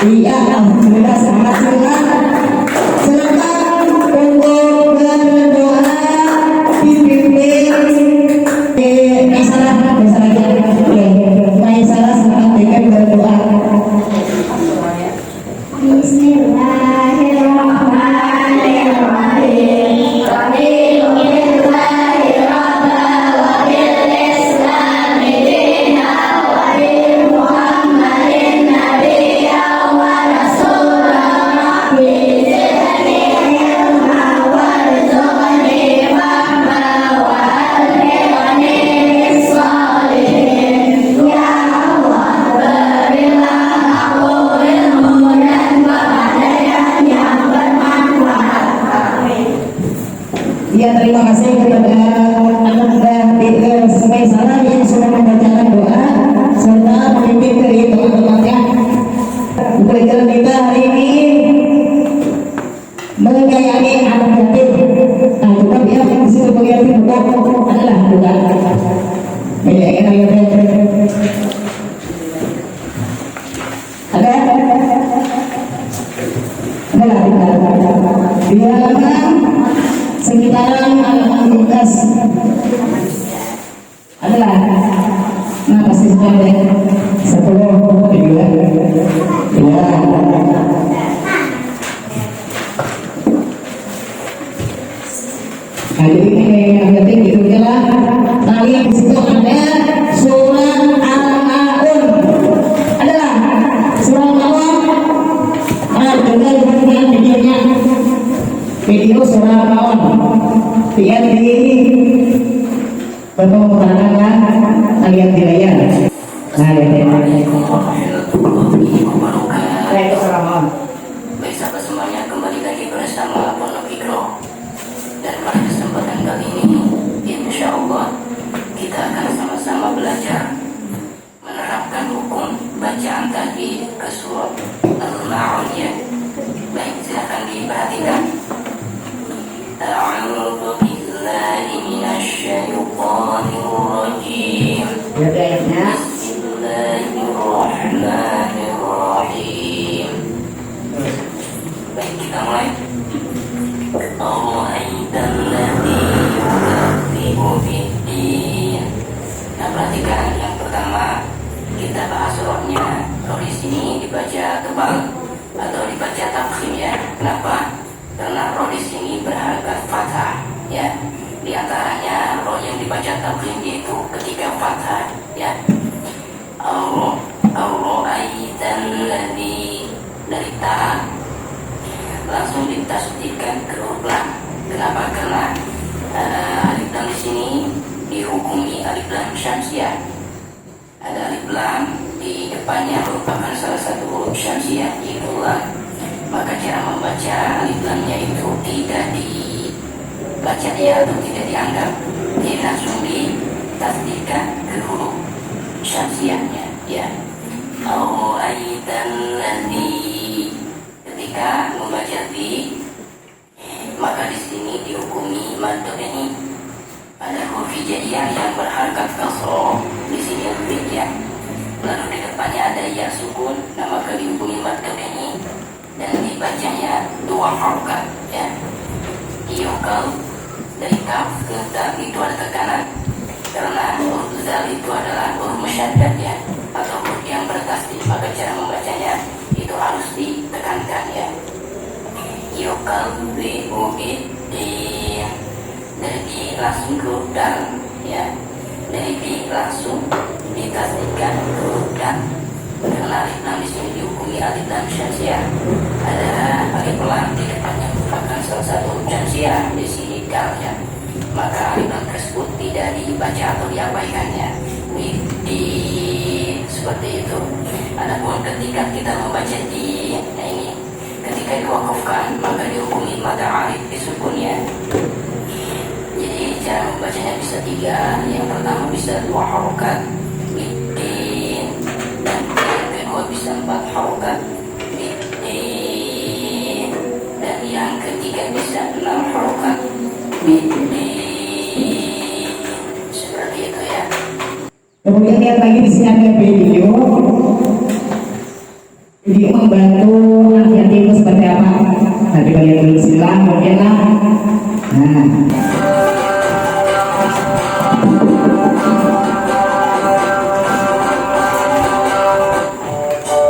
Iya, alhamdulillah semangat semua. Silakan untuk berdoa dipimpin masalah silakan dengan berdoa. Bismillahirrahmanirrahim. Ya, terima kasih kepada anak sampai salah yang sudah membacakan doa serta memimpin dari doa tempatnya. Pelajaran kita hari ini menyayangi anak yatim. Nah, kita lihat di situ bagian buka adalah buka. Menyayangi anak yatim. Ada? Adalah di halaman sekitaran al-Muqaddas adalah pasti sudah ada 10 juga ya. Jadi ini berarti itu adalah tadi di situ ada surat Al-Maun, adalah surat Al-Maun. Dengar videonya, video surat Al-Maun. Biar di berpemutarkan lihat di layar. Nah, baik sahabat semuanya, kembali lagi bersama Pondok Iqra. Dan pada kesempatan kali ini, insya Allah kita akan sama-sama belajar menerapkan hukum bacaan tadi ke surat Al-Maun ya. Baik, silakan diperhatikan. A'udzu billahi minasyaitonir rajim. Bismillahirrahmanirrahim. Baik, kita mulai. Ara'aital ladzi yukadzibu biddin. Nah, perhatikan yang pertama kita bahas rohnya. Roh di sini dibaca tebal atau dibaca tafkhim ya. Kenapa? Karena roh di sini berharga fathah ya. Di antaranya roh yang dibaca tafkhim yaitu ketika fathah ya. Ara'aital ladzi, dari ta langsung ditasdidkan ke huruf lam. Kenapa? Karena alif lam di sini dihukumi alif lam syamsiah. Ada alif lam di depannya merupakan salah satu huruf syamsiah yaitu lam. Maka cara membaca alif lamnya itu tidak dibaca dia atau tidak dianggap, dia langsung ditasdidkan ke huruf syamsiahnya ya. Ara'aital ladzi, ketika membaca di, maka di sini dihukumi mad ini ada huruf hijaiyah yang berharkat kasroh, di sini huruf ya. Lalu di depannya ada ya sukun, nah maka dihukumi mad ini dan dibacanya 2 harokat ya. Yukal, dari kaf ke dal itu ada tekanan karena huruf zal itu adalah huruf musyaddad ya, atau huruf yang bertasdid, maka cara membacanya itu harus ditekankan ya. Yukadzibu biddin, dari bi langsung ke dal ya, dari bi langsung ditasdidkan ke dal karena alif lam di sini dihukumi alif lam syamsiah. Ada alif lam di depannya merupakan salah satu huruf syamsiah, di sini dal ya, maka alif lam tersebut tidak dibaca atau diabaikannya. Biddin, seperti itu. Adapun ketika kita membaca di, nah ini ketika diwakafkan maka dihukumi mad alif disukunnya. Jadi cara membacanya bisa 3. Yang pertama bisa 2 harokat biddin, dan yang kedua bisa 4 harokat biddin, dan yang ketiga bisa 6 harokat biddin. Seperti itu ya. Kemudian lihat lagi di sini ada video Jadi membantu anak yatim itu seperti apa? Tadi balik dulu silang, mungkin lah. Nah,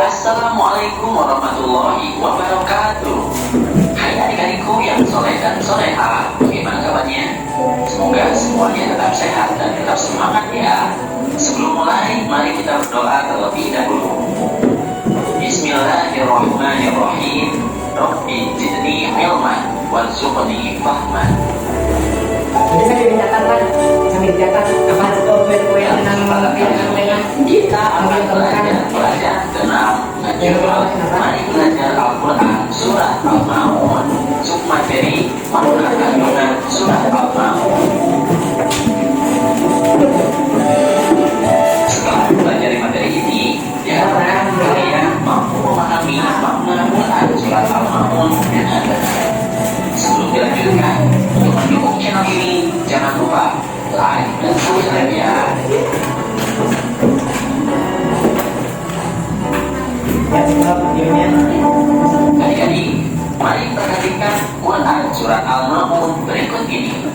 Assalamualaikum warahmatullahi wabarakatuh. Hai adik-adikku yang soleh dan soleha, bagaimana kabarnya? Semoga semuanya tetap sehat dan tetap semangat ya. Sebelum mulai, mari kita berdoa terlebih dahulu. Bismillahirrahmanirrahim. Rabbi zidni ilman warzuqni fahman. jadi saya dicatatkan, sambil dicatat apa itu kue yang dengan Kita akan belajar tenang, najwa. Mari belajar Al-Quran surat Al-Ma'un, submateri makna kandungan surat Al-Ma'un. Setelah mempelajari materi ini, diharapkan kalian mampu memahami makna Quran surat Al-Ma'un dengan benar. Sebelum dilanjutkan, untuk mendukung channel ini, jangan lupa like dan subscribe ya. Adik-adik, mari perhatikan Quran surat Al-Ma'un berikut ini.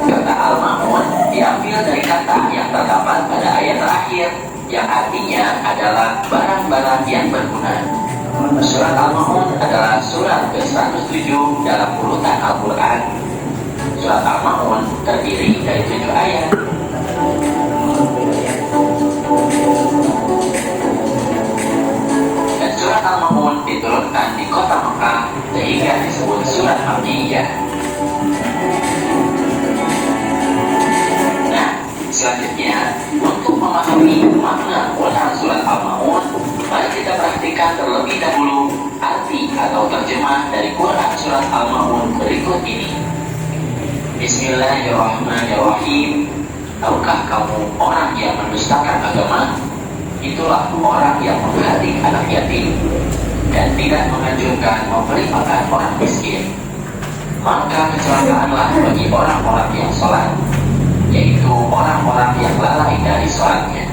Kata Al-Ma'un diambil dari kata yang terdapat pada ayat terakhir, yang artinya adalah barang-barang yang berguna. Surat Al-Ma'un adalah surat ke-107 dalam urutan Al-Quran. Surat Al-Ma'un terdiri dari 7 ayat. Dan surat Al-Ma'un diturunkan di kota Mekah sehingga disebut surat Makkiyah. Nah, selanjutnya untuk memahami makna Quran surat Al-Ma'un, mari kita perhatikan terlebih dahulu arti atau terjemah dari Quran surat Al-Ma'un berikut ini. Bismillahirrahmanirrahim. Tahukah kamu orang yang mendustakan agama? Itulah orang yang menghardik anak yatim dan tidak menganjurkan memberi makan orang miskin. Maka kecelakaanlah bagi orang-orang yang sholat, yaitu orang-orang yang lalai dari sholatnya,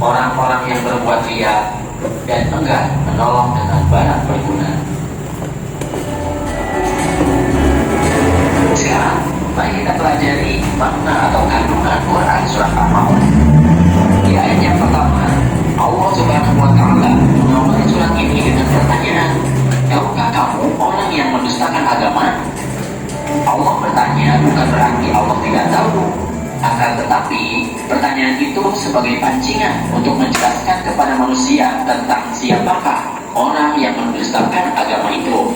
orang-orang yang berbuat riya dan enggan menolong dengan barang berguna. Sekarang, mari kita pelajari makna atau kandungan Quran surat Al-Ma'un. Di ayat yang pertama, Allah Subhanahu wa Ta'ala mengawali surat ini dengan pertanyaan, tahukah kamu orang yang mendustakan agama? Allah bertanya bukan berarti Allah tidak tahu, akan tetapi pertanyaan itu sebagai pancingan untuk menjelaskan kepada manusia tentang siapakah orang yang mendustakan agama itu.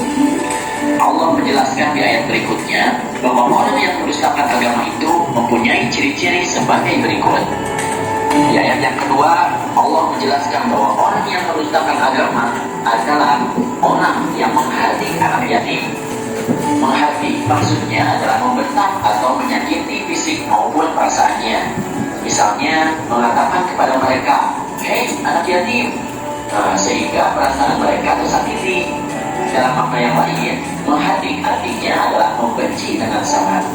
Allah menjelaskan di ayat berikutnya bahwa orang yang mendustakan agama itu mempunyai ciri-ciri sebagai berikut. Di ayat yang kedua, Allah menjelaskan bahwa orang yang mendustakan agama adalah orang yang menghardik anak yatim. Menghardik maksudnya adalah membentak atau menyakiti fisik maupun perasaannya. Misalnya mengatakan kepada mereka, "Hei anak yatim," sehingga perasaan mereka tersakiti. Dalam makna yang lain, menghardik artinya adalah membenci dengan sangat.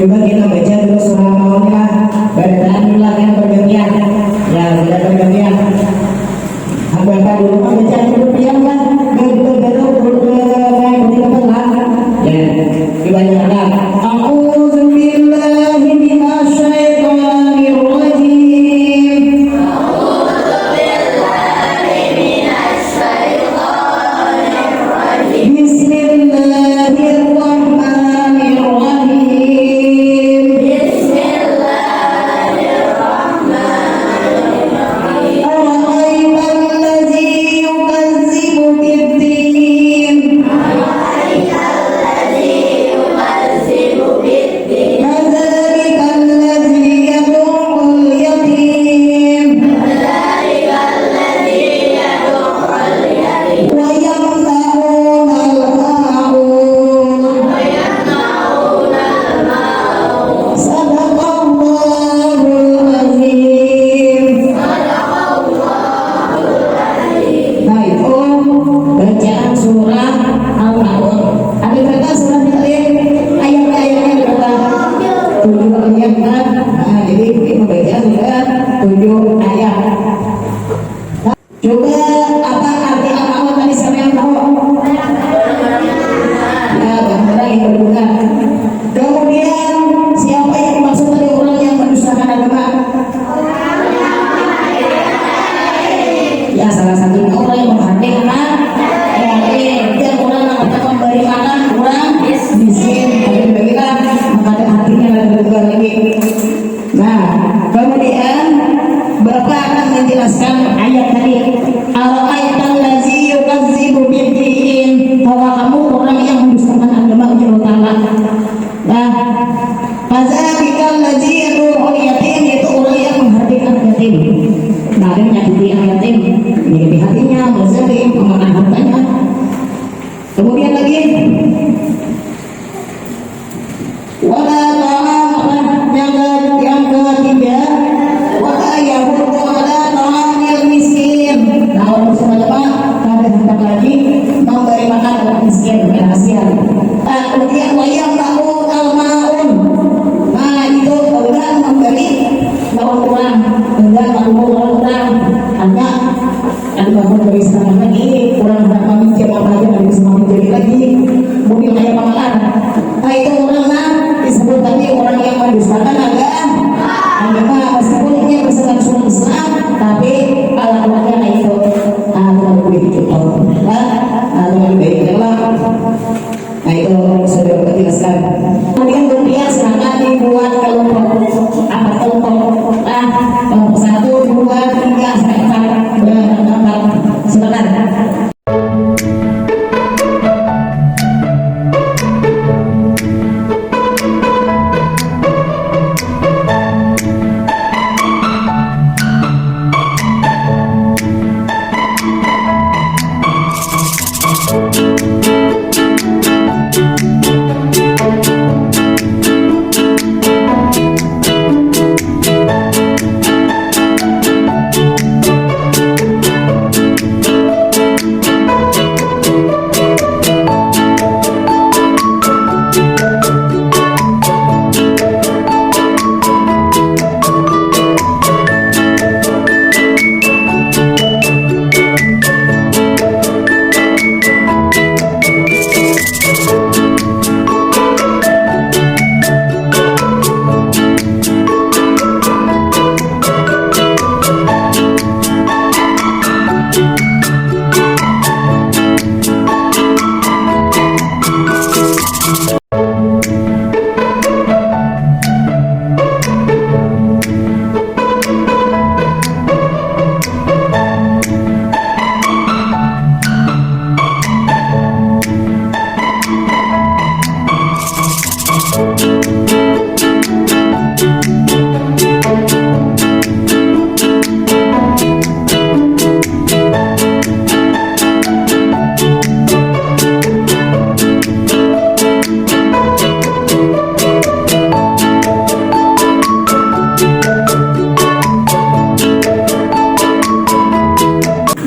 coba kita baca dulu surah Al-Ma'unnya, bacaan dulu yang bergantian. Ya, sudah bergantian. Baca dulu, baca dulu diam kan, ya, dibacakan. A'udzu billahi minasyaitonir rajim. Bismillahirrahmanirrahim. keluar lagi. Nah, kemudian Bapak akan menjelaskan ayat tadi. Ara'aital ladzi yukadzibu bid-din. Bahwa kamu orang yang mendustakan agama Allah Taala. Nah, fadzakal ladzi yad'ul yatim, itu orang yang menghardikan yatim. Nah, dia menyakiti yatim, menyakiti hatinya, berzalim, memakan hartanya. Kemudian lagi wala ta'am yang ketiga wala yahuddu ala ta'amil miskin. Nah, untuk semuanya ada tentang lagi memberi makan orang miskin, kasihan. Kemudian wayang tahu al-ma'un. Nah, itu enggan memberi lawan orang, enggan memberi orang. Ada bangun dari setengah lagi, kurang berapa mikir apa aja dari semakin jadi lagi mobil kayak pamalan. Nah, itu orang disebut tadi orang yang mendustakan agama, meskipun dia berselang Islam, tapi ala-alanya itu tidak boleh dicontoh. Dengan baik adalah, nah itu sudah dijelaskan. Kemudian silakan dibuat kelompok, apa kelompok? Kelompok 1, 2, 3, sampai 4. Silakan.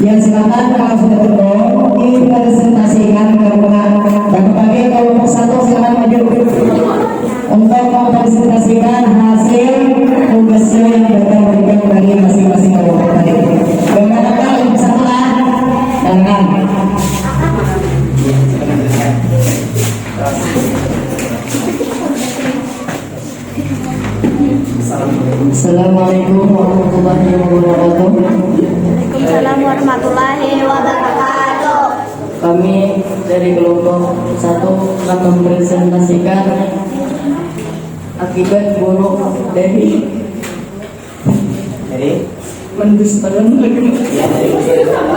Ya, silakan kalau sudah cukup dipresentasikan ke berbagai kelompok 1. Silakan maju untuk mempresentasikan hasil tugasnya yang mereka berikan bagi masing-masing kelompok tadi. Bagaimana kelompok 1 lah? Jangan. Assalamualaikum warahmatullahi wabarakatuh. Waalaikumsalam warahmatullahi wabarakatuh. Kami dari kelompok 1 akan mempresentasikan akibat buruk dari mendustakan agama.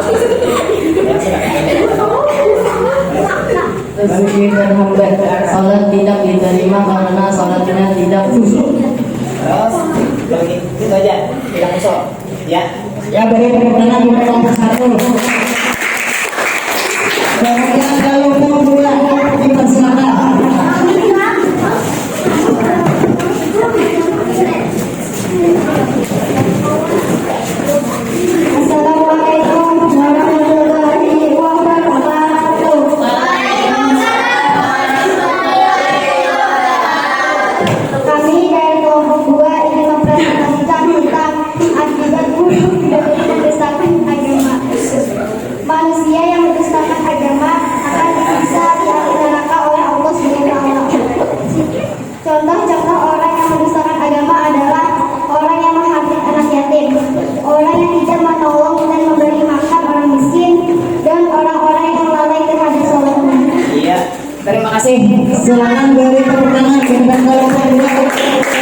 Bagi berhambat, salat tidak diterima karena salatnya tidak khusyuk. Terus itu aja, tidak kosong. Ya. Ya, beri tepuk tangan di kelompok 1. Kemudian kelompok 2 dipersilakan. Assalamualaikum warahmatullahi wabarakatuh. Kami dari kelompok 2 ingin mempresentasikan tentang akibat buruk dari mendustakan agama. Manusia yang mendustakan agama akan disiksa di api neraka oleh Allah SWT. Contoh-contoh orang yang mendustakan agama adalah orang yang menghabis anak yatim, orang yang tidak menolong dan memberi makan orang miskin, dan orang-orang yang lalai terhadap sholatnya. Iya. Terima kasih. Silakan beri tepuk tangan untuk kelompok 2.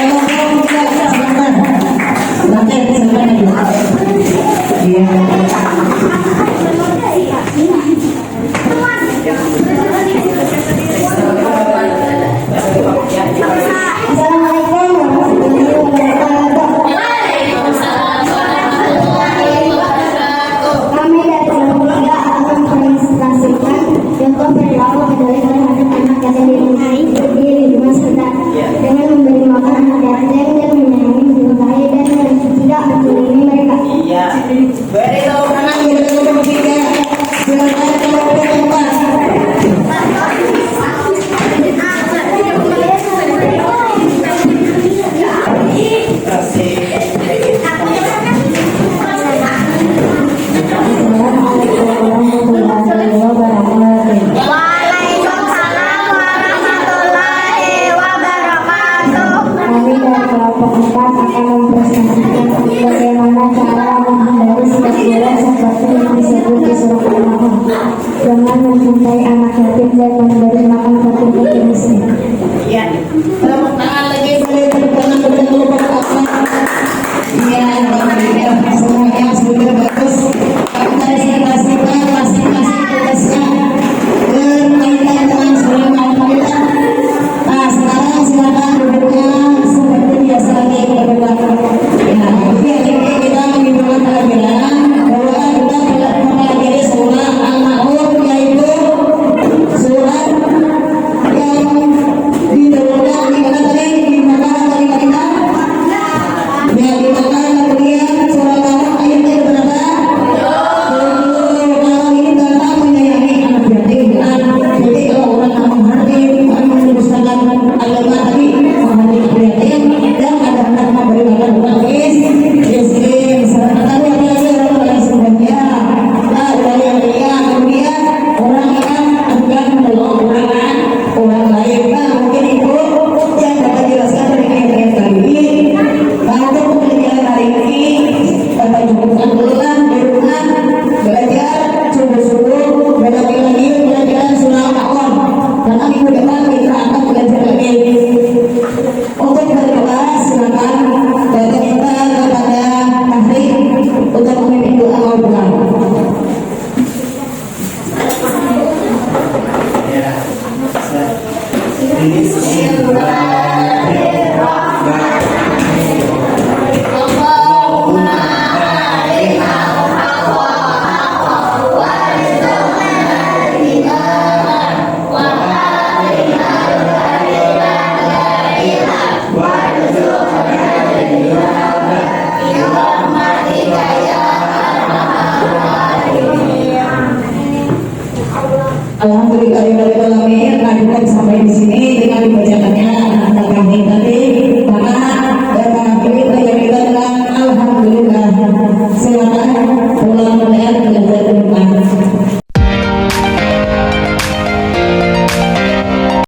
dari kelompok 4 akan mempresentasikan bagaimana cara menghindari sikap buruk seperti yang disebut di surat Al-Maun, dengan mencintai anak yatim dan memberi makan fakir dan miskin. Iya.